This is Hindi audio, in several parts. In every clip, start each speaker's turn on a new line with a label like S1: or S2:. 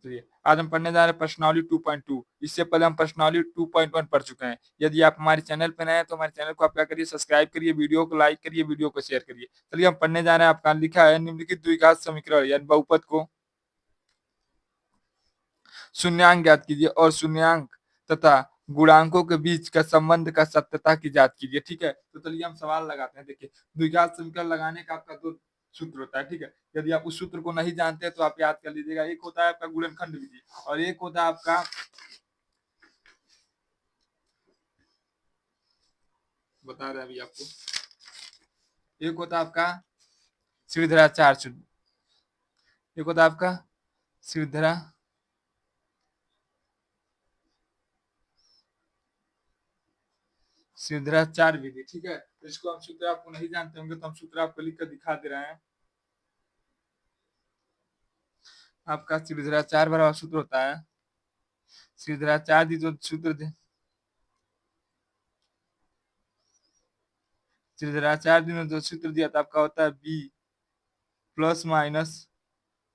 S1: चलिए, आज हम पढ़ने जा रहे हैं प्रश्नावली 2.2। इससे पहले हम प्रश्नावली 2.1 पढ़ चुके हैं। यदि आप हमारे चैनल पे नए हैं तो हमारे चैनल को आप क्या करिए, सब्सक्राइब करिए, वीडियो को लाइक करिए, वीडियो को शेयर करिए। चलिए हम पढ़ने जा रहे हैं। आपका लिखा है निम्नलिखित द्विघात समीकरण यानी बहुपद को शून्यांक ज्ञात कीजिए और शून्यांक तथा गुणांकों के बीच का संबंध का सत्यता की जांच कीजिए। ठीक है, तो चलिए हम सवाल लगाते हैं। देखिए, द्विघात समीकरण लगाने का आपका दो सूत्र होता है। ठीक है, यदि आप उस सूत्र को नहीं जानते तो आप याद कर लीजिएगा। एक होता है आपका गुणनखंड विधि और एक होता है आपका, बता रहे अभी आपको, एक होता है आपका श्रीधराचार्य सूत्र, एक होता है आपका श्रीधरा श्रीधराचार्य विधि। ठीक है, तो इसको हम सूत्र आपको नहीं जानते होंगे तो हम सूत्र आपको लिख कर दिखा दे रहे हैं। आपका श्रीधराचार्य बराबर सूत्र होता है, श्रीधराचार्य जो सूत्र थे, श्रीधराचार्य ने जो सूत्र दिया था आपका होता है B plus minus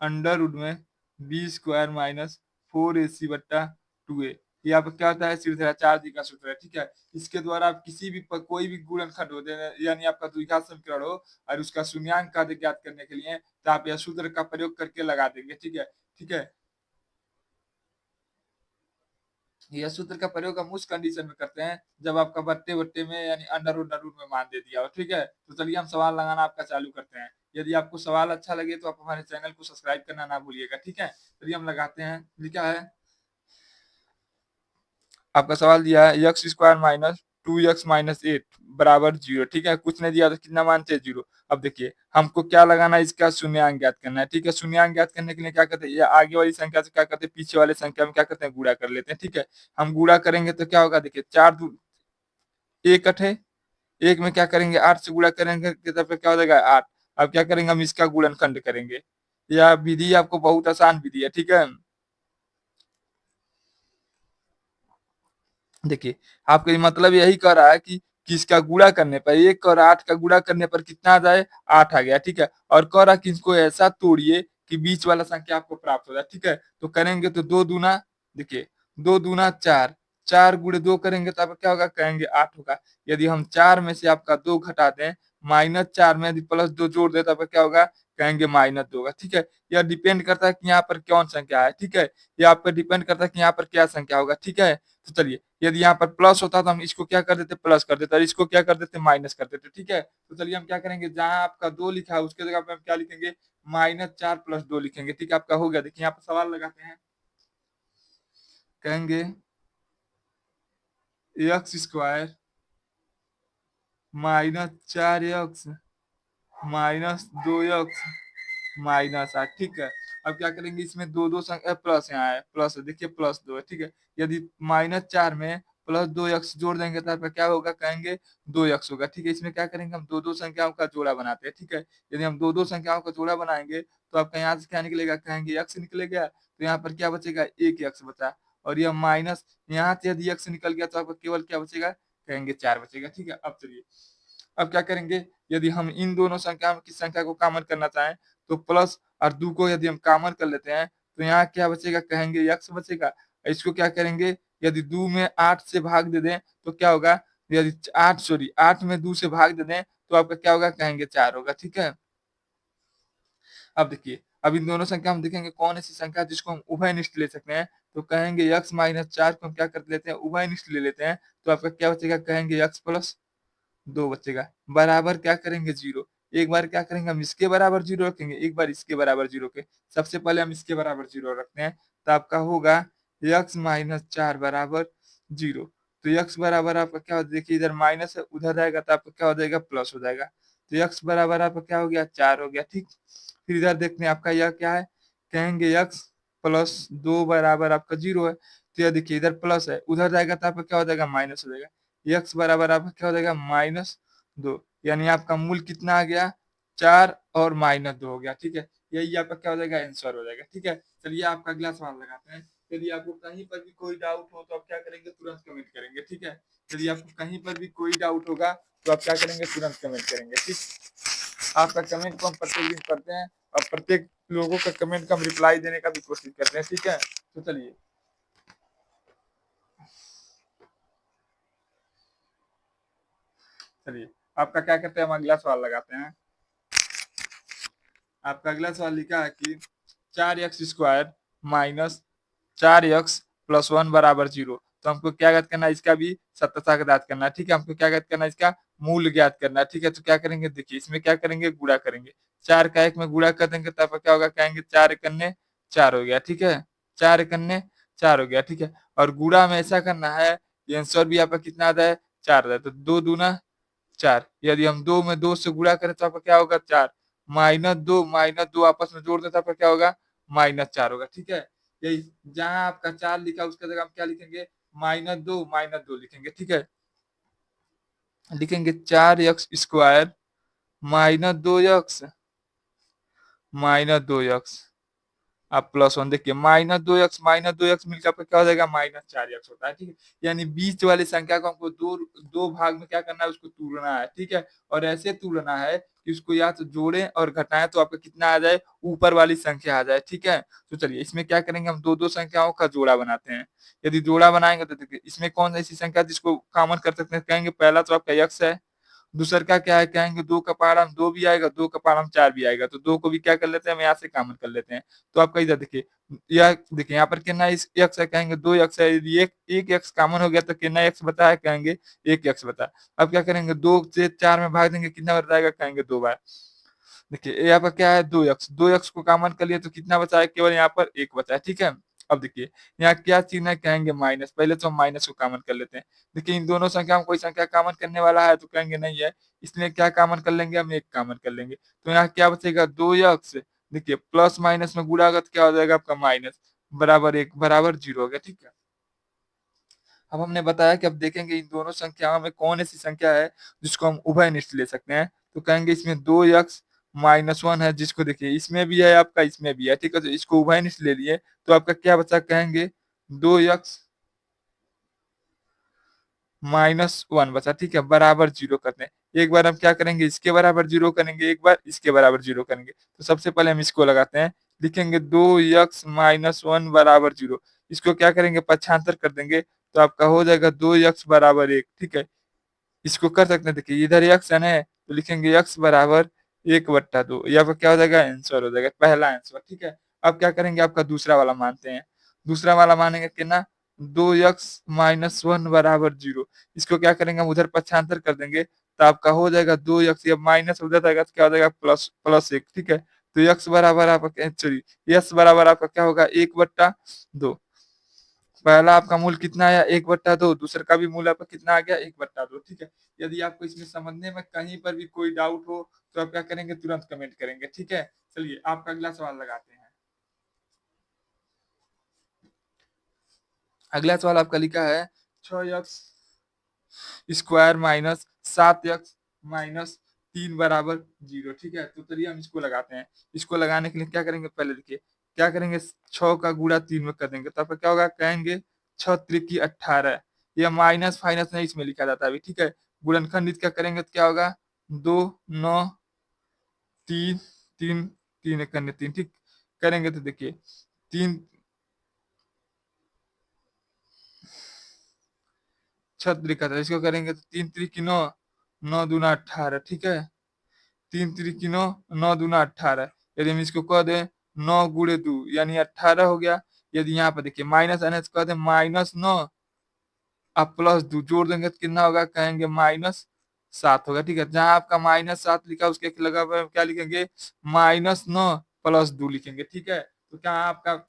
S1: under root में बी स्क्वायर माइनस 4ac/2a। ये आपका क्या होता है, श्रीधराचार्य जी का सूत्र है। ठीक है, इसके द्वारा आप किसी भी कोई भी गुणनखंड हो यानी आपका द्विघात समीकरण हो और उसका शून्यांक का ज्ञात करने के लिए तो आप यह सूत्र का प्रयोग करके लगा देंगे। ठीक है, ठीक है, यह सूत्र का प्रयोग हम उस कंडीशन में करते हैं जब आपका बट्टे बट्टे में यानी अंडर रूट में मान दे दिया हो। ठीक है, तो चलिए हम सवाल लगाना आपका चालू करते हैं। यदि आपको सवाल अच्छा लगे तो आप हमारे चैनल को सब्सक्राइब करना ना भूलिएगा। ठीक है, चलिए हम लगाते हैं। लिखा है, आपका सवाल दिया है एक्स स्क्वायर माइनस 2x-8 बराबर 0। ठीक है, कुछ नहीं दिया तो कितना मानते हैं, 0। अब देखिए हमको क्या लगाना है, इसका शून्यांक ज्ञात करना है। ठीक है, शून्यांक ज्ञात करने के लिए क्या करते हैं, ये आगे वाली संख्या से क्या करते हैं, पीछे वाले संख्या में क्या करते हैं, गुणा कर लेते हैं। ठीक है, हम गुणा करेंगे तो क्या होगा, देखिए 4 दू 1 है, 1 में क्या करेंगे 8 से गुणा करेंगे तो फिर क्या हो जाएगा 8। अब क्या करेंगे, हम इसका गुणनखंड करेंगे। यह विधि आपको बहुत आसान विधि है। ठीक है, देखिए आपका ये मतलब यही कह रहा है कि किसका गुणा करने पर, 1 और 8 का गुणा करने पर कितना आ जाए, 8 आ गया। ठीक है, और कह रहा कि इसको ऐसा तोड़िए कि बीच वाला संख्या आपको प्राप्त हो जाए। ठीक है, तो करेंगे तो 2 दूना, देखिए 2 दूना 4, 4 गुणे 2 करेंगे तो आपका क्या होगा, कहेंगे 8 होगा। यदि हम 4 में से आपका 2 घटा दें, -4 में यदि +2 जोड़ दें तो आपका क्या होगा, कहेंगे -2 होगा। ठीक है, यह डिपेंड करता है कि यहाँ पर कौन संख्या है। ठीक है, यह आप पे डिपेंड करता है कि यहाँ पर क्या संख्या होगा। ठीक है, तो चलिए यदि यहाँ पर प्लस होता तो हम इसको क्या कर देते, प्लस कर देते और इसको क्या कर देते, माइनस कर देते। ठीक है, तो चलिए हम क्या करेंगे, जहां आपका 2 लिखा है उसके जगह पे हम क्या लिखेंगे, -4 + 2 लिखेंगे। ठीक है, आपका हो गया। देखिए यहाँ पर सवाल लगाते हैं, कहेंगे एक्स स्क्वायर -4x -2x -8। ठीक है, अब क्या करेंगे, इसमें दो दो संख्या प्लस, यहाँ है प्लस, देखिए +2 है। ठीक है, यदि -4 में +2x जोड़ देंगे तो आपका क्या होगा, कहेंगे 2x होगा। ठीक है, इसमें क्या करेंगे, हम दो दो संख्याओं का जोड़ा बनाते हैं। ठीक है, यदि हम दो दो संख्याओं का जोड़ा बनाएंगे तो आपका यहाँ से क्या निकलेगा, कहेंगे x निकलेगा, तो यहाँ पर क्या बचेगा, एक x बचा, और यह माइनस यहाँ से यदि x निकल गया तो आपका केवल क्या बचेगा, कहेंगे 4 बचेगा। ठीक है, अब चलिए अब क्या करेंगे, यदि हम इन दोनों संख्या में किस संख्या को कॉमन करना चाहें तो प्लस और 2 को यदि हम कॉमन कर लेते हैं तो यहाँ क्या बचेगा, कहेंगे x बचेगा। इसको क्या करेंगे, यदि 2 में 8 से भाग दे दें तो क्या होगा, यदि 8 में 2 से भाग दे दें तो आपका क्या होगा, कहेंगे 4 होगा। ठीक है, अब देखिए अब इन दोनों संख्या हम देखेंगे कौन ऐसी संख्या है जिसको हम उभयनिष्ठ ले सकते हैं, तो कहेंगे x-4 को हम क्या कर लेते हैं, उभयनिष्ठ ले लेते हैं, तो आपका क्या बचेगा, कहेंगे x + 2 बचेगा, बराबर क्या करेंगे 0। एक बार क्या करेंगे, हम इसके बराबर 0 रखेंगे, एक बार इसके बराबर 0 के, सबसे पहले हम इसके बराबर 0 रखते हैं, तो आपका होगा x-4 बराबर 0। तो x बराबर आपका क्या हो, देखिए इधर माइनस है, उधर जाएगा तो आपका क्या हो जाएगा, प्लस हो जाएगा। तो x बराबर आपका क्या हो गया, 4 हो गया। ठीक, फिर इधर देखते हैं आपका यह क्या है, कहेंगे x + 2 बराबर आपका 0 है, तो यह देखिए इधर प्लस है, उधर जाएगा तो आपका क्या हो जाएगा, माइनस हो जाएगा। x बराबर आपका क्या हो जाएगा, -2, यानी आपका मूल कितना आ गया, 4 और -2 हो गया। ठीक है, यही आपका क्या हो जाएगा, आंसर हो जाएगा। ठीक है, चलिए आपका अगला सवाल लगाते हैं। यदि आपको कहीं पर भी कोई डाउट हो तो आप क्या करेंगे, तुरंत कमेंट करेंगे। ठीक है, यदि आपको कहीं पर भी कोई डाउट होगा तो आप क्या करेंगे, तुरंत कमेंट करेंगे। ठीक, आपका कमेंट को हम प्रत्येक दिन पढ़ते हैं और प्रत्येक लोगों का कमेंट का हम रिप्लाई देने का भी कोशिश करते हैं, ठीक है। तो चलिए चलिए आपका क्या कहते हैं, हम अगला सवाल लगाते हैं। आपका अगला सवाल लिखा है कि 4x² माइनस 4x प्लस 1 बराबर 0। तो हमको क्या ज्ञात करना है, इसका भी सत्यता ज्ञात करना है, ठीक है। हमको क्या ज्ञात करना है, इसका मूल ज्ञात करना है, ठीक है। तो क्या करेंगे, देखिए इसमें क्या करेंगे, गुणा करेंगे। 4 का 1 में गुणा कर देंगे तब क्या होगा, कहेंगे 4 एकन्ने 4 हो गया, ठीक है। 4 एकन्ने 4 हो गया, ठीक है। और गुणा में ऐसा करना है, ये आंसर भी आपका कितना आता है, 4 आता है। तो 2 दूना 4, यदि हम 2 में 2 से गुणा करें तो आपका क्या होगा, 4 माइनस 2 आपस में जोड़ दें तो आपका क्या होगा, -4 होगा, ठीक है। यही जहां आपका 4 लिखा उसका जगह हम क्या लिखेंगे, -2 लिखेंगे, ठीक है। लिखेंगे 4x² -2x आप +1 देखिए, -2x मिलकर आपका क्या हो जाएगा, -4x होता है, ठीक है। यानी बीच वाली संख्या को हमको दो दो भाग में क्या करना है, उसको तोड़ना है, ठीक है। और ऐसे तोड़ना है कि उसको या तो जोड़ें और घटाएं तो आपका कितना आ जाए, ऊपर वाली संख्या आ जाए, ठीक है। तो चलिए इसमें क्या करेंगे, हम दो दो संख्याओं का जोड़ा बनाते हैं। यदि जोड़ा बनाएंगे तो देखिए इसमें कौन ऐसी संख्या जिसको कॉमन कर सकते हैं, कहेंगे पहला तो आपका x है। दूसर का क्या है, कहेंगे 2 का पावर हम 2 भी आएगा, 2 का पावर हम 4 भी आएगा, तो 2 को भी क्या कर लेते हैं, हम यहाँ से कॉमन कर लेते हैं। तो आपका इधर देखिए, यह देखिए यहाँ पर कितना इस x है, कहेंगे 2x है। यदि एक x कॉमन हो गया तो कितना x बता है, कहेंगे 1x बता। अब क्या करेंगे, 2 से 4 में भाग देंगे, कितना बताएगा, कहेंगे 2 बार। देखिए यहाँ पर क्या है, 2x को कॉमन कर लिए तो कितना बचा है, केवल यहाँ पर 1 बचा है, ठीक है। अब देखिए यहाँ क्या चिन्ह है, कहेंगे माइनस। पहले तो हम माइनस को कॉमन कर लेते हैं। देखिए इन दोनों संख्या में कोई संख्या कॉमन करने वाला है तो कहेंगे नहीं है, इसलिए क्या कॉमन कर लेंगे, हम 1 कॉमन कर लेंगे। तो यहाँ क्या बचेगा, 2x। देखिए प्लस माइनस में गुणा होगा तो क्या हो जाएगा आपका माइनस, बराबर 1 बराबर 0 हो गया, ठीक है। अब हमने बताया कि अब देखेंगे इन दोनों संख्याओं में कौन ऐसी संख्या है जिसको हम उभयनिष्ठ ले सकते हैं। तो कहेंगे इसमें 2x-1 है, जिसको देखिए इसमें भी है आपका, इसमें भी है, ठीक है। तो इसको उभयनिष्ठ ले लिए तो आपका क्या बचा, कहेंगे 2x-1 बचा, ठीक है, बराबर 0 करते हैं। एक बार हम क्या करेंगे, इसके बराबर 0 करेंगे, एक बार इसके बराबर 0 करेंगे। तो सबसे पहले हम इसको लगाते हैं, लिखेंगे 2x-1 बराबर 0। इसको क्या करेंगे, पक्षांतर कर देंगे तो आपका हो जाएगा 2x बराबर 1, ठीक है। इसको कर सकते हैं, देखिए इधर x है ना, तो लिखेंगे x बराबर 1/2। यहाँ पर क्या हो जाएगा, आंसर हो जाएगा, पहला आंसर, ठीक है। अब क्या करेंगे, आपका दूसरा वाला मानते हैं। दूसरा वाला मानेंगे कितना, 2x-1 बराबर 0। इसको क्या करेंगे, हम उधर पक्षांतर कर देंगे तो आपका हो जाएगा 2x, या माइनस उधर जाएगा तो क्या हो जाएगा, प्लस प्लस 1, ठीक है। तो x बराबर आपका सॉरी, s बराबर आपका क्या होगा, 1/2। पहला आपका मूल कितना आया, 1/2। दूसरे का भी मूल आपका कितना आ गया, 1/2, ठीक है। यदि आपको इसमें समझने में कहीं पर भी कोई डाउट हो तो आप क्या करेंगे, तुरंत कमेंट करेंगे, ठीक है। चलिए आपका अगला सवाल लगाते हैं। अगला सवाल आपका लिखा है 6x² माइनस 7x माइनस 3 बराबर 0, ठीक है। तो चलिए हम इसको लगाते हैं। इसको लगाने के लिए क्या करेंगे, पहले देखिए क्या करेंगे, 6 का गुणा 3 में कर देंगे तो आपका क्या होगा, कहेंगे 6 त्रिकी 18। यह माइनस फाइनस नहीं इसमें लिखा जाता अभी, ठीक है। गुणनखंड इसका करेंगे तो क्या होगा, 2 9 3 3 3 एक करने 3, ठीक। करेंगे तो देखिए 3 6 त्रिका था, इसको करेंगे तो 3 त्रिकी 9, 9 दूना 18, ठीक है। 3 त्रिकी 9, 9 दूना 18। यदि हम इसको कह दें 9 गुणे 2 यानी 18 हो गया। यदि यहाँ पर देखिए माइनस आने से कह दें -9 अब +2 जोड़ देंगे तो कितना होगा, कहेंगे -7 होगा, ठीक है। जहां आपका -7 लिखा उसके लगा हुआ क्या लिखेंगे, -9 + 2 लिखेंगे, ठीक है। तो क्या आपका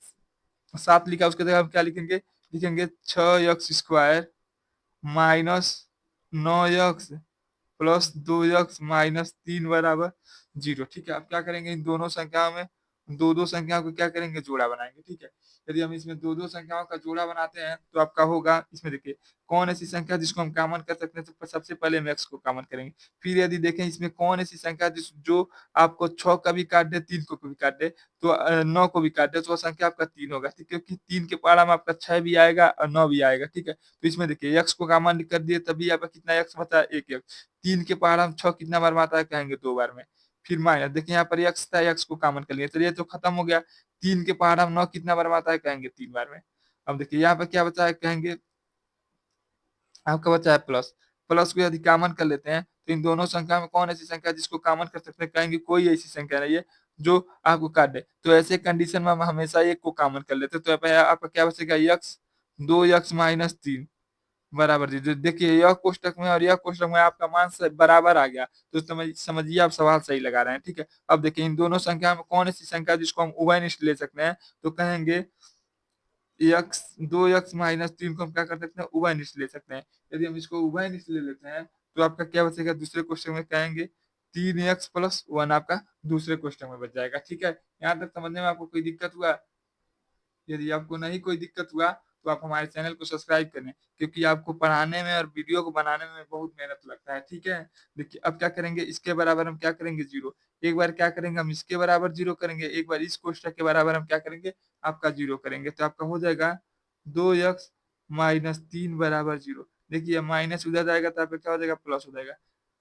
S1: 7 लिखा उसके जगह हम क्या लिखेंगे, लिखेंगे 6x² minus 9x plus 2x minus 3 बराबर 0, ठीक है। अब क्या करेंगे, इन दोनों संख्याओं में दो दो संख्याओं को क्या करेंगे, जोड़ा बनाएंगे, ठीक है। यदि हम इसमें दो दो संख्याओं का जोड़ा बनाते हैं तो आपका होगा, इसमें देखिए कौन ऐसी संख्या जिसको हम कॉमन कर सकते हैं, तो सबसे पहले हम x को कॉमन करेंगे। फिर यदि देखें इसमें कौन ऐसी संख्या जो आपको 6 का भी काट दे, 3 को भी काट दे, तो 9 को भी काट दे, तो वो संख्या आपका 3 होगा, ठीक है। क्योंकि 3 के पारा में आपका 6 भी आएगा और 9 भी आएगा, ठीक है। तो इसमें देखिए x को कॉमन कर दिए तभी आपका कितना x बचा, 1 x। 3 के पहाड़ हम 6 कितना बार मारता है, कहेंगे 2 बार में। फिर माइनस, देखिए यहाँ पर x था, x को कॉमन कर लिया, चलिए तो खत्म हो गया। 3 के पहाड़ हम 9 कितना बार में आता है, कहेंगे 3 बार में। अब देखिए यहाँ पर क्या बचा है, कहेंगे आपका बचा है प्लस। प्लस को यदि कॉमन कर लेते हैं तो इन दोनों संख्या में कौन ऐसी संख्या है जिसको कॉमन कर सकते हैं, कहेंगे कोई ऐसी संख्या नहीं है जो आपको काट दे। तो ऐसे कंडीशन में हम हमेशा एक को कॉमन कर लेते हैं, तो आपका क्या बचेगा, x 2x माइनस 3 बराबर जी। देखिए यह कोष्टक में और यह कोष्टक में आपका मान बराबर आ गया, तो समझिए आप सवाल सही लगा रहे हैं, ठीक है। अब देखिए इन दोनों संख्या में कौन ऐसी संख्या जिसको हम उभयनिष्ठ ले सकते हैं, तो कहेंगे x 2x माइनस 3 को हम क्या कर सकते हैं, उभयनिष्ठ ले सकते हैं। यदि हम इसको उभयनिष्ठ ले लेते हैं तो आपका क्या बचेगा, दूसरे क्वेश्चन में कहेंगे 3x प्लस 1 आपका दूसरे क्वेश्चन में बच जाएगा, ठीक है। यहाँ तक समझने में आपको कोई दिक्कत हुआ? यदि आपको नहीं कोई दिक्कत हुआ तो आप हमारे चैनल को सब्सक्राइब करें, क्योंकि आपको पढ़ाने में और वीडियो को बनाने में बहुत मेहनत लगता है, ठीक है। देखिए अब क्या करेंगे, इसके बराबर हम क्या करेंगे, जीरो। एक बार क्या करेंगे, हम इसके बराबर जीरो करेंगे, एक बार इस कोष्टक के बराबर हम क्या करेंगे, आपका जीरो करेंगे, तो आपका हो जाएगा 2x माइनस 3 बराबर जीरो। देखिए माइनस उधर जाएगा तो आपका क्या हो जाएगा, प्लस हो जाएगा।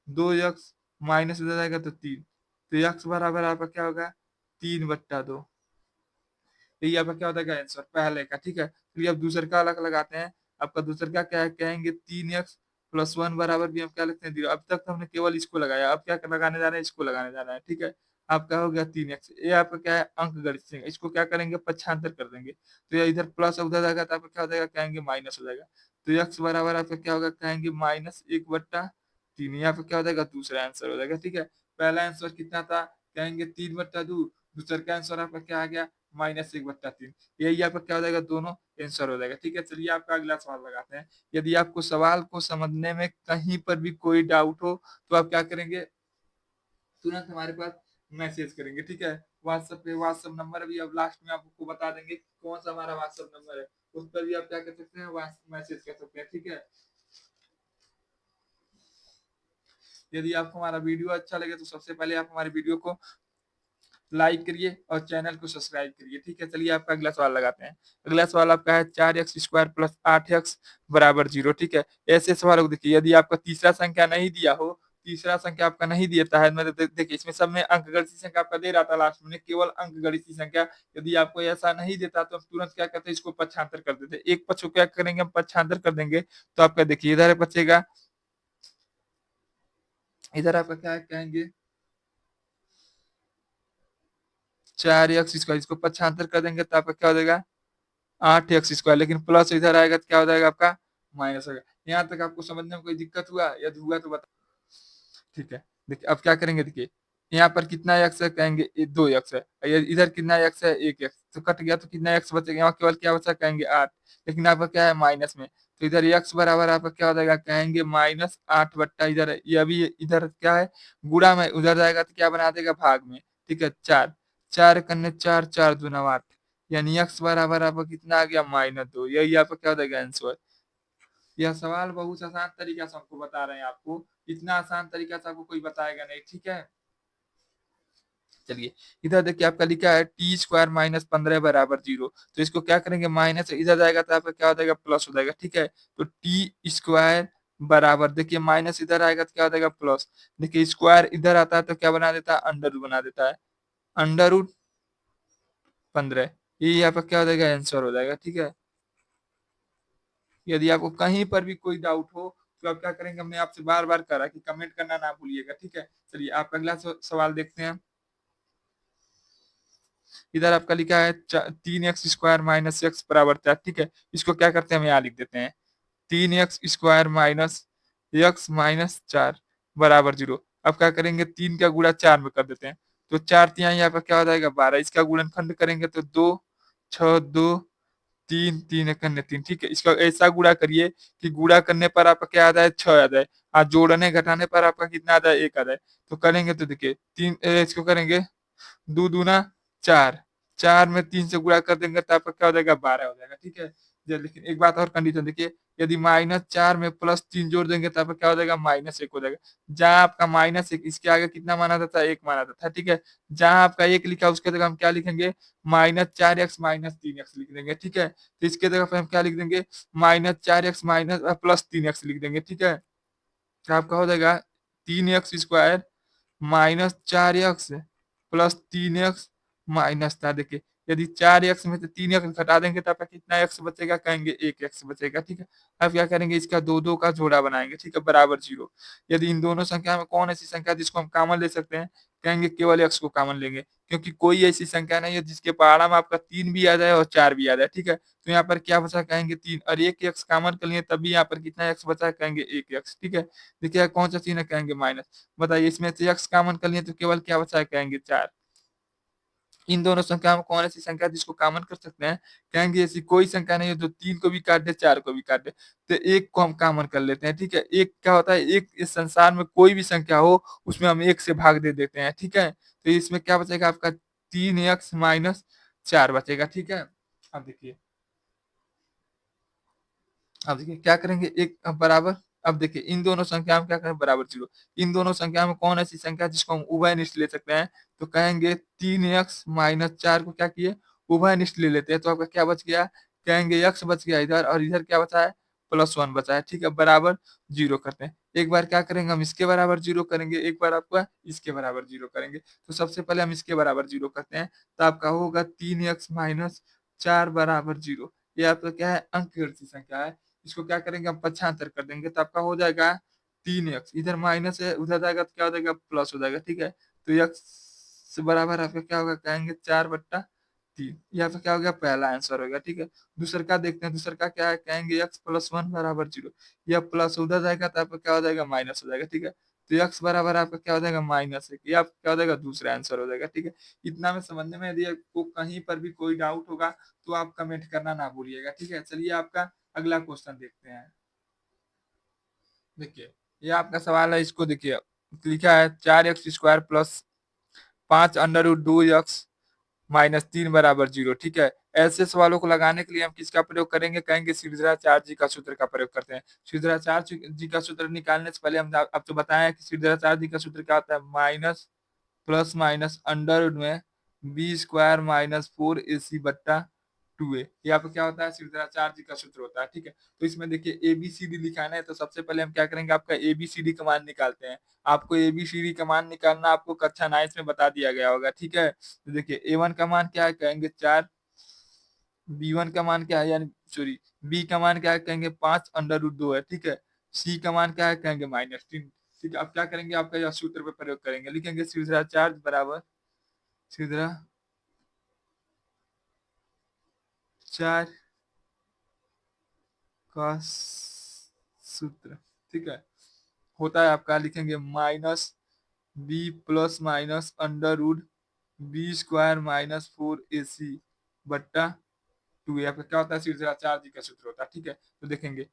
S1: 2x माइनस उधर जाएगा तो 3, तो x बराबर आपका क्या होगा, 3/2। यही आपका क्या होता है आंसर पहले का, ठीक है। फिर अब दूसरे का अलग लगाते हैं। आपका दूसरे का क्या है, कहेंगे 3x प्लस 1 बराबर भी हम क्या लिखते हैं, जीरो। अब तक तो हमने केवल इसको लगाया, अब क्या लगाने जा रहे हैं, इसको लगाने जा रहे हैं, ठीक है। आपका हो गया 3x, ये आपका क्या है, अंक गणित से इसको क्या करेंगे, पक्षांतर कर देंगे, तो ये इधर प्लस उधर जाएगा तो आपका क्या हो जाएगा, कहेंगे माइनस हो जाएगा। तो x बराबर आपका क्या होगा, कहेंगे -1/3। यहाँ पे क्या हो जाएगा, दूसरा आंसर हो जाएगा, ठीक है। पहला आंसर कितना था, कहेंगे 3/2, दूसरे का आंसर आपका क्या आ गया, -1/3। यही आपका क्या हो जाएगा, दोनों आंसर हो जाएगा, ठीक है। चलिए आपका अगला सवाल लगाते हैं। यदि आपको सवाल को समझने में कहीं पर भी कोई डाउट हो तो आप क्या करेंगे, तुरंत हमारे पास मैसेज करेंगे, ठीक है। व्हाट्सएप पे, व्हाट्सएप नंबर भी अब लास्ट में आपको बता देंगे कौन सा हमारा व्हाट्सएप नंबर है, उस पर भी आप क्या कर सकते हैं, मैसेज कर सकते हैं, ठीक है। यदि आपको हमारा वीडियो अच्छा लगे तो सबसे पहले आप हमारे वीडियो को लाइक करिए और चैनल को सब्सक्राइब करिए, ठीक है। चलिए आपका अगला सवाल लगाते हैं। अगला सवाल आपका है 4x² प्लस 8x बराबर जीरो, ठीक है। ऐसे सवाल को देखिए, यदि आपका तीसरा संख्या नहीं दिया हो, तीसरा संख्या आपका नहीं देता है, मतलब देखिए इसमें सब में अंकगणित संख्या आपका दे रहा था, लास्ट में केवल अंकगणित संख्या। यदि आपको ऐसा नहीं देता तो हम तुरंत क्या करते हैं, इसको पक्षांतर कर देते, एक पक्ष को क्या करेंगे, हम पक्षांतर कर देंगे, तो आपका देखिए इधर बचेगा, इधर आपका क्या कहेंगे, 4x², इसको पक्षांतर कर देंगे तो आपका क्या हो जाएगा, 8x², लेकिन प्लस इधर आएगा तो क्या हो जाएगा, आपका माइनस होगा। यहाँ तक आपको समझने में कोई दिक्कत हुआ, यदि हुआ तो बता, ठीक है। देखिए अब क्या करेंगे, देखिए यहाँ पर कितना एक्स है, कहेंगे 2x है, इधर कितना एक्स है, 1x, तो कट गया तो कितना एक्स बचेगा, यहाँ केवल क्या बचा, कहेंगे 8, लेकिन आपका क्या है, माइनस में, तो इधर x बराबर आपका क्या हो जाएगा, कहेंगे -8 इधर, ये अभी इधर क्या है, गुणा में, उधर जाएगा तो क्या बना देगा, भाग में, ठीक है। 4 4 करने 4 4 दूना 8, यानी x बराबर आपका कितना आ गया, -2। यही आपका क्या हो जाएगा आंसर। यह सवाल बहुत आसान तरीका से हमको बता रहे हैं, आपको इतना आसान तरीका से आपको कोई बताएगा नहीं, ठीक है। चलिए इधर देखिए आपका लिखा है t² -15 बराबर जीरो, तो इसको क्या करेंगे, माइनस इधर जाएगा तो आपका क्या हो जाएगा, प्लस हो जाएगा, ठीक है। तो t² बराबर, देखिए माइनस इधर आएगा तो क्या हो जाएगा, प्लस। देखिए स्क्वायर इधर आता है तो क्या बना देता है, अंडर रूट बना देता है, √15। ये यहाँ पर क्या हो जाएगा, आंसर हो जाएगा, ठीक है। यदि आपको कहीं पर भी कोई डाउट हो तो आप क्या करेंगे, हमने आपसे बार बार करा कि कमेंट करना ना भूलिएगा, ठीक है। चलिए आप अगला सवाल देखते हैं। इधर आपका लिखा है 3x² माइनस एक्स बराबर 4, ठीक है। इसको क्या करते हैं, हम यहाँ लिख देते हैं 3x² माइनस एक्स माइनस 4 बराबर जीरो। अब क्या करेंगे, 3 का गुणा 4 में कर देते हैं, तो 4 तिहाई यहाँ पर क्या हो जाएगा, 12। इसका गुणनखंड करेंगे तो 2 6 2 3 3 एक अन्य 3, ठीक है। इसका ऐसा गुणा करिए कि गुणा करने पर आपका क्या आ जाए, 6 आ जाए, और जोड़ने घटाने पर आपका कितना आ जाए, 1 आ जाए। तो करेंगे तो देखिए इसको करेंगे 2 दूना 4, 4 में 3 से गुणा कर देंगे तो आपका क्या हो जाएगा, 12 हो जाएगा, ठीक है। लेकिन एक बात और कंडीशन देखिए, यदि -4 में +3 जोड़ देंगे तो आपका क्या हो जाएगा, -1 हो जाएगा। जहाँ आपका -1 इसके आगे कितना माना जाता है, 1 माना जाता है, ठीक है। जहाँ आपका 1 लिखा है उसके जगह हम क्या लिखेंगे, -4x -3x लिख देंगे, ठीक है। तो इसके जगह पे हम क्या लिख देंगे, -4x +3x लिख देंगे, ठीक है। तो आपका हो जाएगा 3x² minus 4x plus 3x minus 4। देखिए यदि 4x में से 3x घटा देंगे तो आपका कितना x बचेगा, कहेंगे 1x बचेगा, ठीक है। अब क्या करेंगे, इसका दो दो का जोड़ा बनाएंगे, ठीक है, बराबर 0। यदि इन दोनों संख्या में कौन ऐसी संख्या है जिसको हम कॉमन ले सकते हैं, कहेंगे केवल x को कॉमन लेंगे, क्योंकि कोई ऐसी संख्या नहीं है जिसके पहाड़ा में आपका 3 भी आ जाए और 4 भी आ जाए, ठीक है। तो यहाँ पर क्या बचा, कहेंगे 3, और एक x कॉमन कर लिए तभी यहाँ पर कितना x बचा है, कहेंगे 1x, ठीक है। देखिए कौन सा चिन्ह है, कहेंगे माइनस। बताइए इसमें से x कॉमन कर लिए तो केवल क्या बचा है, कहेंगे 4। इन दोनों संख्या में कौन ऐसी संख्या है जिसको कॉमन कर सकते हैं, कहेंगे ऐसी कोई संख्या नहीं है जो 3 को भी काट दे 4 को भी काट दे। तो एक को हम कॉमन कर लेते हैं, ठीक है। एक क्या होता है, एक इस संसार में कोई भी संख्या हो उसमें हम एक से भाग दे देते हैं, ठीक है। तो इसमें क्या बचेगा आपका 3x माइनस 4 बचेगा, ठीक है। अब देखिए, अब देखिए क्या करेंगे, एक अब बराबर। अब देखिए इन दोनों संख्या में क्या करें, बराबर 0। इन दोनों संख्या में कौन ऐसी संख्या है जिसको हम उभयनिष्ठ ले सकते हैं, तो कहेंगे 3x माइनस 4 को क्या किए, उभयनिष्ठ ले लेते हैं। तो आपका क्या बच गया, कहेंगे x बच गया इधर, और इधर क्या बचा है, +1 बचा है, ठीक है, बराबर 0 करते हैं। एक बार क्या करेंगे, हम इसके बराबर 0 करेंगे, एक बार आपका इसके बराबर 0 करेंगे। तो सबसे पहले हम इसके बराबर 0 करते हैं, तो आपका होगा 3x माइनस 4 बराबर 0। ये आपका क्या है, अंकगणित संख्या है। इसको क्या करेंगे, हम पक्षांतर कर देंगे, तो आपका हो जाएगा 3x, इधर माइनस है उधर जाएगा तो क्या हो जाएगा, प्लस हो जाएगा, ठीक है। तो x बराबर आपका क्या होगा, कहेंगे 4/3। यहाँ पे क्या हो गया, पहला आंसर होगा, ठीक है। दूसरा का देखते हैं, दूसरा का क्या है, कहेंगे x+1 बराबर 0। यह प्लस उधर जाएगा तो आपका क्या हो जाएगा, माइनस हो जाएगा, ठीक है। तो x बराबर आपका क्या हो जाएगा, -1। ये आपका क्या हो जाएगा, दूसरा आंसर हो जाएगा, ठीक है। इतना में समझने में, यदि आपको कहीं पर भी कोई डाउट होगा तो आप कमेंट करना ना भूलिएगा, ठीक है। चलिए आपका अगला क्वेश्चन देखते हैं। देखिए ये आपका सवाल है, इसको देखिए लिखा है 4x² प्लस 5√2x माइनस 3 बराबर 0, ठीक है। ऐसे सवालों को लगाने के लिए हम किसका प्रयोग करेंगे, कहेंगे श्रीधराचार्य जी का सूत्र का प्रयोग करते हैं। श्रीधराचार्य जी का सूत्र निकालने से पहले हम आपको बताएं कि श्रीधराचार्य जी का सूत्र क्या होता है, माइनस प्लस माइनस अंडर में b² माइनस 4ac बट्टा 2a। ये आपका क्या होता है, श्रीधराचार्य जी का सूत्र होता है, ठीक है। तो इसमें देखिए ABCD लिखाना है, तो सबसे पहले हम क्या करेंगे, आपका ABCD का मान निकालते हैं। आपको ABCD का मान निकालना आपको कक्षा 9 में बता दिया गया होगा, ठीक है। तो देखिए A1 का मान क्या है, कहेंगे 4। B1 का मान क्या है, यानी सॉरी B का मान क्या है, कहेंगे 5√2 है, ठीक है। C का मान क्या है, कहेंगे -3, ठीक है। अब क्या करेंगे, आपका यह सूत्र पे प्रयोग करेंगे, लिखेंगे श्रीधराचार्य बराबर श्रीधराचार्य का सूत्र, ठीक है, होता है आपका, लिखेंगे minus B plus minus under root b² minus 4ac बट्टा 2। यहाँ पे क्या होता है, श्रीधराचार्य जी का सूत्र होता है, ठीक है। तो देखेंगे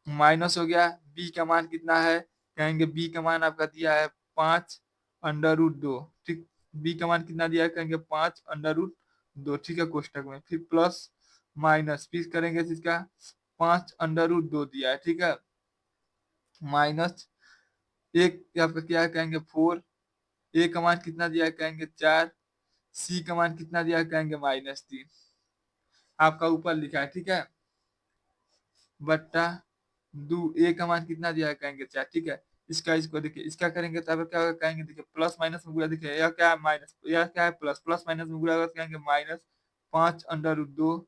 S1: माइनस हो गया, बी का मान कितना है, कहेंगे बी का मान आपका दिया है 5√2, ठीक। बी का मान कितना दिया है, कहेंगे 5√2, ठीक है, कोष्टक में। फिर प्लस माइनस फिर करेंगे जिसका 5√2 दिया है, ठीक है, माइनस एक आपका क्या है, कहेंगे 4। ए का मान कितना दिया है, कहेंगे 4। सी का मान कितना दिया है, कहेंगे -3, आपका ऊपर लिखा है, ठीक है, बट्टा 2। ए का मान कितना दिया है, कहेंगे 4, ठीक है। इसका इसको देखिए, इसका करेंगे तब क्या होगा, कहेंगे देखिए प्लस माइनस में गुणा, देखिए यह क्या है माइनस, यह क्या है प्लस, प्लस माइनस में गुणा होगा तो कहेंगे -5√2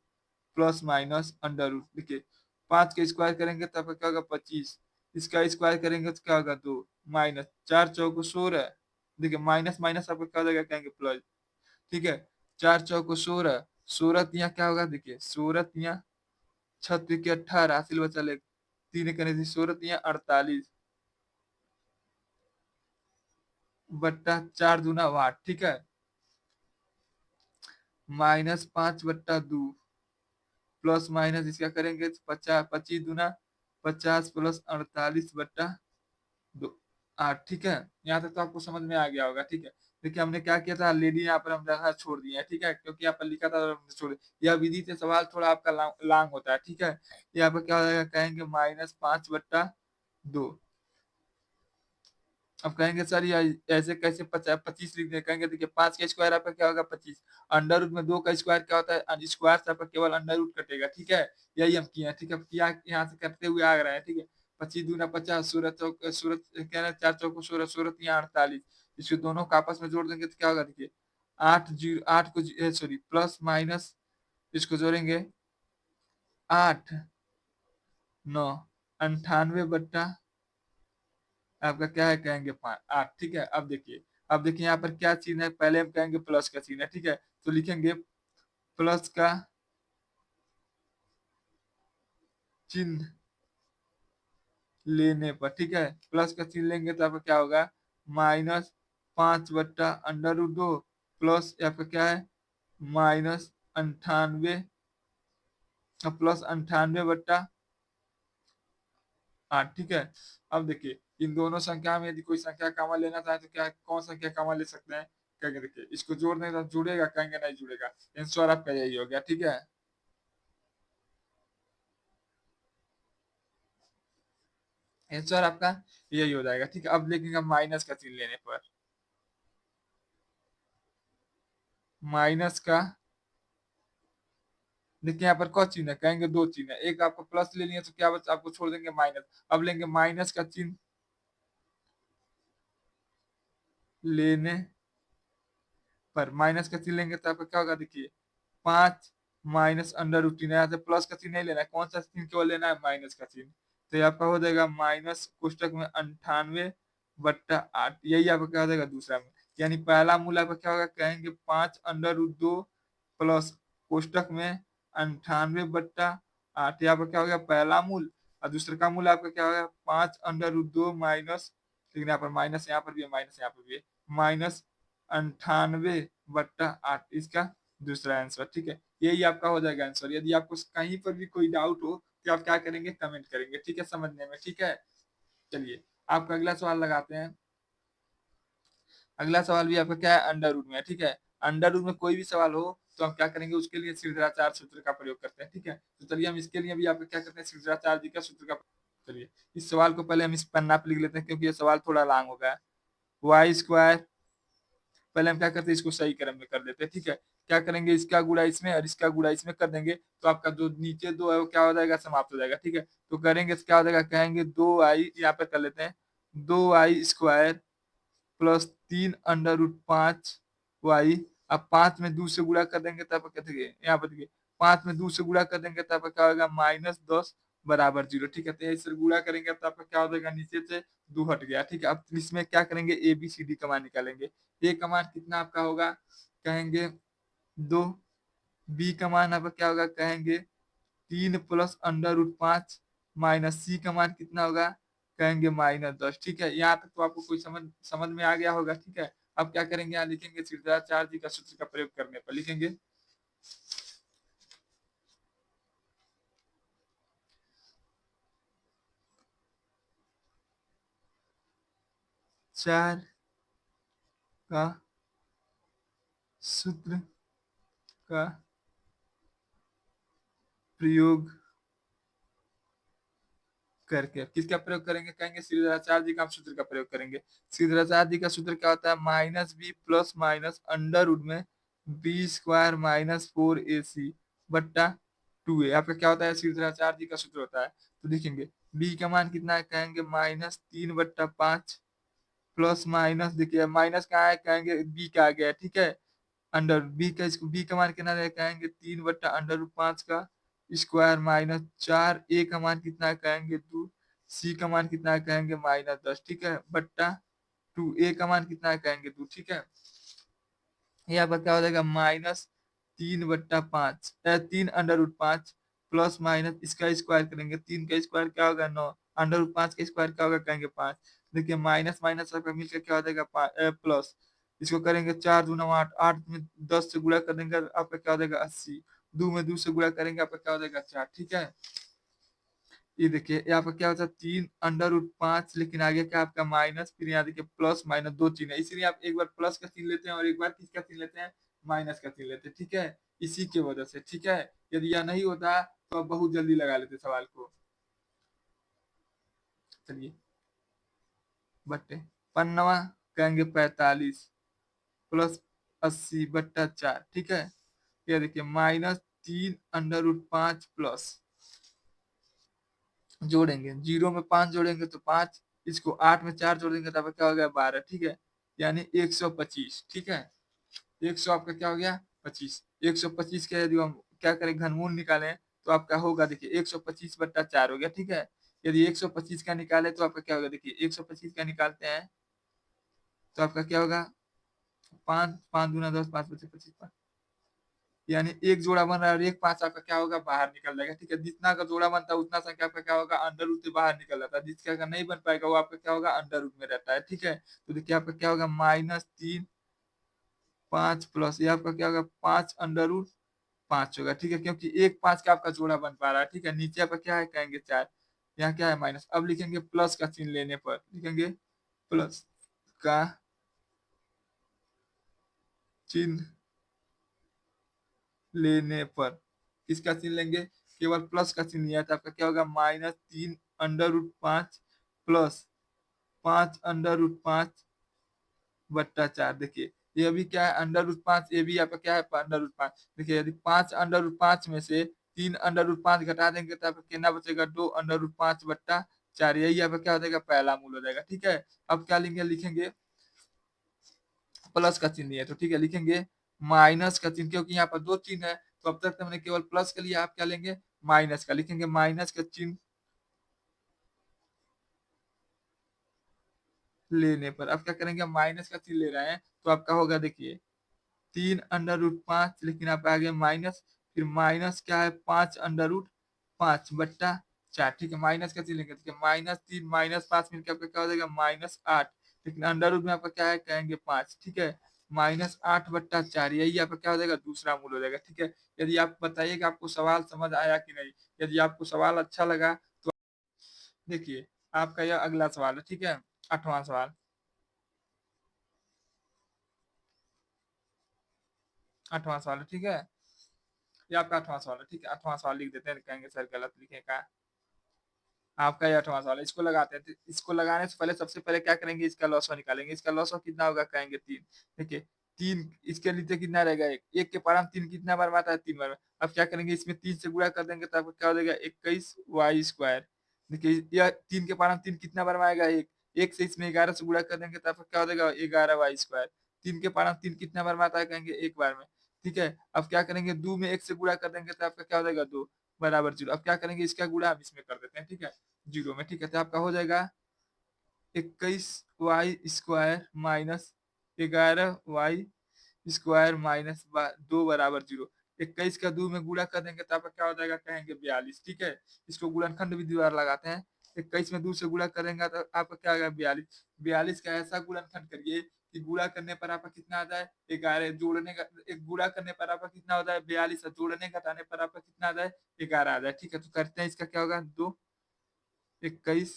S1: प्लस माइनस अंडर रूट। देखिए 5 का स्क्वायर करेंगे तब क्या होगा 25। इसका स्क्वायर करेंगे तो क्या होगा 2, माइनस 4 चौको 16। देखिए माइनस माइनस आपका क्या हो जाएगा, कहेंगे प्लस, ठीक है। 4 चौको 16, 16 तिया क्या होगा, देखिए 16 तिया 6 के 18, हासिल बचा ले 3 करने से 16 तिया 48 बट्टा 4 दूना 8, ठीक है, -5/2 प्लस माइनस इसका करेंगे 50, 25 दूना 50 प्लस 48/2 8, ठीक है। यहाँ तक तो आपको समझ में आ गया होगा, ठीक है। देखिए हमने क्या किया था, लेडी यहाँ पर हम जगह छोड़ दिए हैं, ठीक है, क्योंकि यहाँ पर लिखा था और हमने छोड़ दिया। यह विधि से सवाल थोड़ा आपका लॉन्ग होता है, ठीक है। यहाँ पर क्या हो जाएगा, कहेंगे -5/2। अब कहेंगे सर ये ऐसे कैसे 25 लिख दें, कहेंगे देखिए 5 का स्क्वायर आपका क्या होगा 25, अंडर रूट में 2 का स्क्वायर क्या होता है, स्क्वायर से आपका केवल अंडर रूट कटेगा, ठीक है। यही हम किए हैं, ठीक है, किया यहाँ से करते हुए आ रहे हैं, ठीक है। 25 दूना 50, सूरत चौक सूरत क्या है, 4 चौको 16, सूरत यहाँ 48, इसको दोनों को आपस में जोड़ देंगे तो क्या होगा देखिए, 8 को सॉरी प्लस माइनस इसको जोड़ेंगे 8 9 98 बट्टा आपका क्या है कहेंगे 8, ठीक है। अब देखिए यहाँ पर क्या चिन्ह है, पहले हम कहेंगे प्लस का चिन्ह है, ठीक है। तो लिखेंगे प्लस का चिन्ह लेने पर, ठीक है, प्लस का चिन्ह लेंगे तो आपका क्या होगा, -5/√2 प्लस आपका क्या है -98 प्लस 98/8, ठीक है। अब देखिए इन दोनों संख्या में यदि कोई संख्या कॉमन लेना चाहे तो क्या कौन संख्या कॉमन ले सकते हैं, कहेंगे देखिए इसको जोड़ दें तो जुड़ेगा, कहेंगे नहीं जुड़ेगा, आंसर आपका यही हो गया, ठीक है। आंसर आपका यही हो जाएगा, ठीक है। अब लेकिन अब माइनस का चिन्ह लेने पर, माइनस का देखिए यहाँ पर कौन चिन्ह है, कहेंगे दो चिन्ह है, एक आपको प्लस ले लिया तो क्या बचा, आपको छोड़ देंगे माइनस। अब लेंगे माइनस का चिन्ह लेने पर, माइनस का चिन्ह लेंगे तो आपका क्या होगा देखिए, 5 - √3, यहाँ से प्लस का चिन्ह नहीं लेना है, कौन सा चिन्ह केवल लेना है, माइनस का चिन्ह। तो ये आपका हो जाएगा माइनस कोष्टक में 98/8, यही आपका क्या हो जाएगा दूसरा में। यानी पहला मूल आपका क्या होगा, कहेंगे 5/√2 प्लस कोष्टक में 98/8, यहाँ पर क्या हो गया पहला मूल। और दूसरे का मूल आपका क्या होगा 5/√2 माइनस, लेकिन यहाँ पर माइनस, यहाँ पर भी है माइनस, यहाँ पर भी है -98/8, इसका दूसरा आंसर, ठीक है। यही आपका हो जाएगा आंसर। यदि आपको कहीं पर भी कोई डाउट हो तो आप क्या करेंगे, कमेंट करेंगे, ठीक है, समझने में, ठीक है। चलिए आपका अगला सवाल लगाते हैं। अगला सवाल भी आपका क्या है, अंडर रूट में है, ठीक है। अंडर रूट में कोई भी सवाल हो तो हम क्या करेंगे, उसके लिए श्रीधराचार्य सूत्र का प्रयोग करते हैं, ठीक है। तो चलिए हम इसके लिए भी आपका क्या करते हैं, श्रीधराचार्य जी का सूत्र का, चलिए इस सवाल को पहले हम इस पन्ना पे लिख लेते हैं क्योंकि ये सवाल थोड़ा लॉन्ग हो गया। वाई स्क्वायर, पहले हम क्या करते हैं इसको सही क्रम में कर देते हैं, ठीक है। क्या करेंगे, इसका गुणा इसमें और इसका गुणा इसमें कर देंगे तो आपका जो नीचे दो है वो क्या हो जाएगा, समाप्त हो जाएगा, ठीक है। तो करेंगे तो क्या हो जाएगा, कहेंगे 2i, यहाँ पे कर लेते हैं 2i² प्लस 3√5y। अब 5 में 2 से गुणा कर देंगे तब क्या देखिए, यहाँ पर देखिए 5 में 2 से गुणा कर देंगे तब क्या होगा -10 बराबर 0, ठीक है। तो इससे गुणा करेंगे तो आपका क्या हो जाएगा, नीचे से 2 हट गया, ठीक है। अब इसमें क्या करेंगे, ए बी सी डी का मान निकालेंगे। ए का मान कितना आपका होगा, कहेंगे 2, बी का मान आपका क्या होगा, कहेंगे 3 प्लस √5 माइनस सी का मान कितना होगा, कहेंगे -10, ठीक है। यहाँ तक तो आपको कोई समझ समझ में आ गया होगा, ठीक है। अब क्या करेंगे, यहाँ लिखेंगे श्रीधराचार्य जी का सूत्र का प्रयोग करने पर लिखेंगे 4 का सूत्र का प्रयोग करके, किसका प्रयोग करेंगे, कहेंगे श्रीधराचार्य जी का हम सूत्र का प्रयोग करेंगे। श्रीधराचार्य जी का सूत्र क्या होता है, -b plus minus under root में b² -4ac बट्टा 2a, आपका क्या होता है, श्रीधराचार्य जी का सूत्र होता है। तो लिखेंगे b का मान कितना है, कहेंगे -3/5 प्लस माइनस, देखिए माइनस कहाँ है, कहेंगे b का आ गया, ठीक है। अंडर बी का, इसको बी का मान कितना कहेंगे 3/√5 का स्क्वायर -4, ए का मान कितना है, कहेंगे 2, सी का मान कितना है, कहेंगे -10, ठीक है, बट्टा 2, ए का मान कितना है, कहेंगे 2, ठीक है। यहाँ पर क्या हो जाएगा, -3/5 3/5 प्लस माइनस इसका स्क्वायर करेंगे, 3 का स्क्वायर क्या होगा 9, √5 का स्क्वायर क्या होगा, कहेंगे 5। देखिए माइनस माइनस सबका मिलकर क्या हो जाएगा प्लस, इसको करेंगे 4×2 = 8, 8 में 10 से गुणा कर देंगे आपका क्या हो जाएगा 80, 2 में 2 से गुणा करेंगे आपका क्या हो जाएगा 4, ठीक है। ये देखिए यहाँ पर क्या होता है 3/5, लेकिन आगे क्या आपका माइनस, फिर यहाँ देखिए प्लस माइनस दो चिन्ह है, इसलिए आप एक बार प्लस का चिन्ह लेते हैं और एक बार किसका चिन्ह लेते हैं, माइनस का चिन्ह लेते हैं, ठीक है। इसी की वजह से, ठीक है। यदि यह नहीं होता तो आप बहुत जल्दी लगा लेते सवाल को। चलिए बट्टे पन्नवा, कहेंगे 45 प्लस 80/4, ठीक है। ये देखिए -3/5 प्लस, जोड़ेंगे 0 में 5 जोड़ेंगे तो 5, इसको 8 में 4 जोड़ेंगे तब क्या हो गया 12, ठीक है। यानी 125, ठीक है। 100 आपका क्या हो गया 25, 125 का यदि हम क्या करें घनमूल निकालें तो आपका होगा देखिए 125/4 हो गया, ठीक है। यदि 125 का निकाले तो आपका क्या होगा देखिए 125 का निकालते हैं तो आपका क्या होगा 5 5 दूना 10 5 बचे 25 यानी एक जोड़ा बन रहा है और एक पांच आपका क्या होगा बाहर निकल जाएगा, ठीक है। जितना का जोड़ा बनता है उतना संख्या आपका क्या होगा अंडर रूट से बाहर निकल जाता है, जिसका का नहीं बन पाएगा वो आपका क्या होगा अंडर रूट में रहता है, ठीक है। तो देखिए आपका क्या होगा -3 5 प्लस ये आपका क्या होगा 5 अंडर रूट 5 होगा, ठीक है। क्योंकि एक पांच का आपका जोड़ा बन पा रहा है, ठीक है। नीचे आपका क्या है कहेंगे 4, यहाँ क्या है माइनस। अब लिखेंगे प्लस का चिन्ह लेने पर लिखेंगे प्लस का चिन्ह लेने पर किसका चिन्ह लेंगे, केवल प्लस का चिन्ह लिया था। आपका क्या होगा -3 under root 5 plus 5 under root 5/4। देखिए ये भी क्या है अंडर रूट 5, ये भी आपका क्या है अंडर रूट 5। देखिए यदि 5 अंडर रूट 5 में से 3 अंडर रूट 5 घटा देंगे तो आपका कितना बचेगा 2 अंडर रूट 5/4। यही आपका क्या हो जाएगा पहला मूल हो जाएगा, ठीक है। अब क्या लिखेंगे लिखेंगे प्लस का चिन्ह लिया तो ठीक है लिखेंगे माइनस का चिन्ह, क्योंकि यहाँ पर दो चिन्ह है तो अब तक हमने केवल प्लस का लिया। आप क्या लेंगे माइनस का, लिखेंगे माइनस का चिन्ह लेने पर अब क्या करेंगे माइनस का चिन्ह ले रहे हैं तो आपका होगा देखिए 3 अंडर रूट 5, लेकिन आप आगे माइनस, फिर माइनस क्या है 5 अंडर रूट 5/4, ठीक है। माइनस का चिन्ह लेंगे देखिए -3 -5 मिलकर आपका क्या हो जाएगा -8, लेकिन अंडर रूट में आपका क्या है कहेंगे 5, ठीक है। -8/4 यही आपका क्या हो जाएगा दूसरा मूल हो जाएगा, ठीक है। यदि आप बताइएगा आपको सवाल समझ आया कि नहीं। यदि आपको सवाल अच्छा लगा तो देखिए आपका यह अगला सवाल है, ठीक है। 8वां सवाल, 8वां सवाल है, ठीक है। ये आपका 8वां सवाल है, ठीक है। 8वां सवाल लिख देते हैं, कहेंगे सर गलत लिखे का। आपका ये 8वां सवाल है, इसको लगाते हैं। तो इसको लगाने से पहले सबसे पहले क्या करेंगे इसका लॉसवा निकालेंगे। इसका लॉसवा कितना होगा कहेंगे 3, देखिए 3 इसके नीचे कितना रहेगा 1, 1 के पावर हम 3 कितना बार में आता है 3 बार में। अब क्या करेंगे इसमें 3 से गुणा कर देंगे तो आपको क्या हो जाएगा 21y²। देखिए यह 3 के पावर हम 3 कितना बार में आएगा 1, 1 से इसमें 11 से गुणा कर देंगे तो आपका क्या हो जाएगा 11y²। 3 के पावर हम 3 कितना बार में आता है कहेंगे एक बार में, ठीक है। अब क्या करेंगे 2 में 1 से गुणा कर देंगे तो आपका क्या हो जाएगा 2 बराबर 0। अब क्या करेंगे इसका गुणा हम इसमें कर देते हैं, ठीक है 0 में, ठीक है। तो आपका हो जाएगा 21y² माइनस 11y² माइनस 2 बराबर 0। 21 का 2 में गुणा कर देंगे तो आपका क्या हो जाएगा कहेंगे 42, ठीक है। इसको गुणनखंड विधि द्वारा लगाते हैं। 21 में 2 से गुणा करेंगे तो आपका क्या होगा 42। 42 का ऐसा गुणनखंड करिए कि गुणा करने पर आपका कितना आता है 11, जोड़ने का एक गुणा करने पर आपका कितना होता है 42 और जोड़ने घटाने पर आपका कितना आता है 11 आ जाए, ठीक है। तो करते हैं इसका क्या होगा 2 21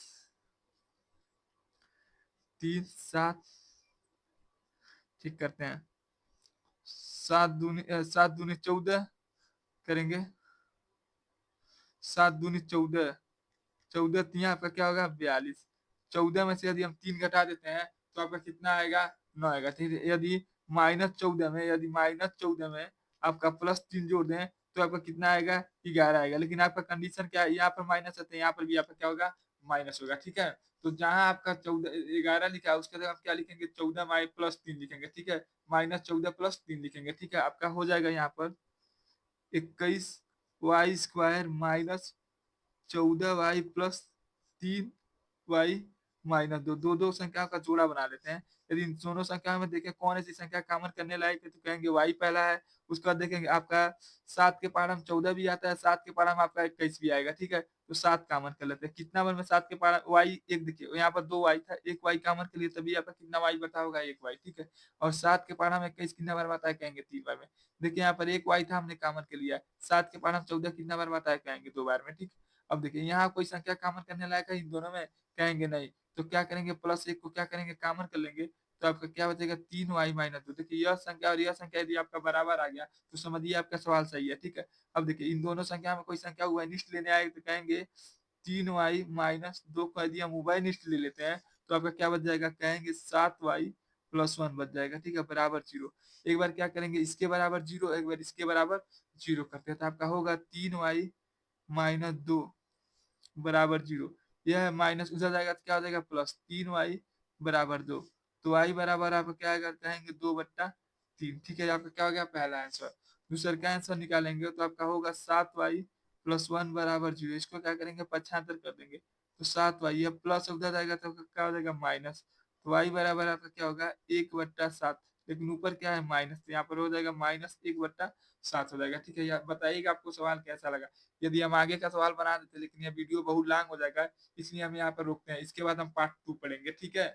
S1: 3 7, ठीक करते हैं 7 दूनी 14 करेंगे, 7 दूनी 14, 14 तिया आपका क्या होगा 42। 14 में से यदि हम 3 घटा देते हैं तो आपका कितना आएगा 9 आएगा, ठीक है। यदि -14 में आपका +3 जोड़ दें तो आपका कितना आएगा 11 आएगा, लेकिन आपका कंडीशन क्या है यहाँ पर माइनस है तो यहाँ पर भी आपका क्या होगा माइनस होगा, ठीक है। तो जहां आपका 11 लिखा है उसके जगह आप क्या लिखेंगे 14 माइ +3 लिखेंगे, ठीक है। -14 + 3 लिखेंगे, ठीक है। आपका हो जाएगा यहाँ पर 21y² माइनस 14y + 3y - 2, दो दो संख्याओं का जोड़ा बना लेते हैं। यदि इन दोनों संख्याओं में देखें कौन ऐसी संख्या कॉमन करने लायक है तो कहेंगे y पहला है। उसके बाद देखेंगे आपका 7 के पावर में 14 भी आता है, 7 के पावर में आपका 21 भी आएगा, ठीक है। तो 7 कॉमन कर लेते हैं। कितना बार में 7 के पावर y एक देखिए यहाँ पर 2 y था, एक y कॉमन के लिए तभी आपका कितना y बटा होगा 1 y, ठीक है। और 7 के पावर में 21 कितना बार में आता है कहेंगे 3 बार में। देखिए यहाँ पर 1 y था हमने कॉमन के लिया, 7 के पावर में 14 कितना बार में आता है कहेंगे 2 बार में, ठीक है। अब देखिए यहाँ कोई संख्या कॉमन करने लायक है इन दोनों में कहेंगे नहीं, तो क्या करेंगे +1 को क्या करेंगे कॉमन कर लेंगे तो आपका क्या बचेगा 3y - 2। देखिए यह संख्या और यह संख्या यदि आपका बराबर आ गया तो समझिए आपका सवाल सही है, ठीक है। अब देखिए इन दोनों संख्या में कोई संख्या उभयनिष्ठ लेने आए तो कहेंगे 3y - 2 को यदि हम उभयनिष्ठ ले लेते हैं तो आपका क्या बच जाएगा कहेंगे 7y + 1 बच जाएगा, ठीक है बराबर 0। एक बार क्या करेंगे इसके बराबर 0, एक बार इसके बराबर 0 करते हैं तो आपका होगा 3y - 2 बराबर 0। यह है माइनस उधर जाएगा तो क्या हो जाएगा +3y = 2। तो y बराबर आप क्या अगर कहेंगे 2/3, ठीक है। आपका क्या हो गया पहला आंसर। दूसरे का आंसर निकालेंगे तो आपका होगा 7y+1 बराबर 0। इसको क्या करेंगे पक्षांतर कर देंगे तो 7y, अब प्लस उधर जाएगा तो क्या हो जाएगा माइनस। तो y बराबर आपका क्या होगा 1/7, लेकिन ऊपर क्या है माइनस, तो यहाँ पर हो जाएगा -1/7 हो जाएगा, ठीक है। यार बताइएगा आपको सवाल कैसा लगा। यदि हम आगे का सवाल बना देते, लेकिन ये वीडियो बहुत लॉन्ग हो जाएगा, इसलिए हम यहाँ पर रोकते हैं। इसके बाद हम पार्ट 2 पढ़ेंगे, ठीक है।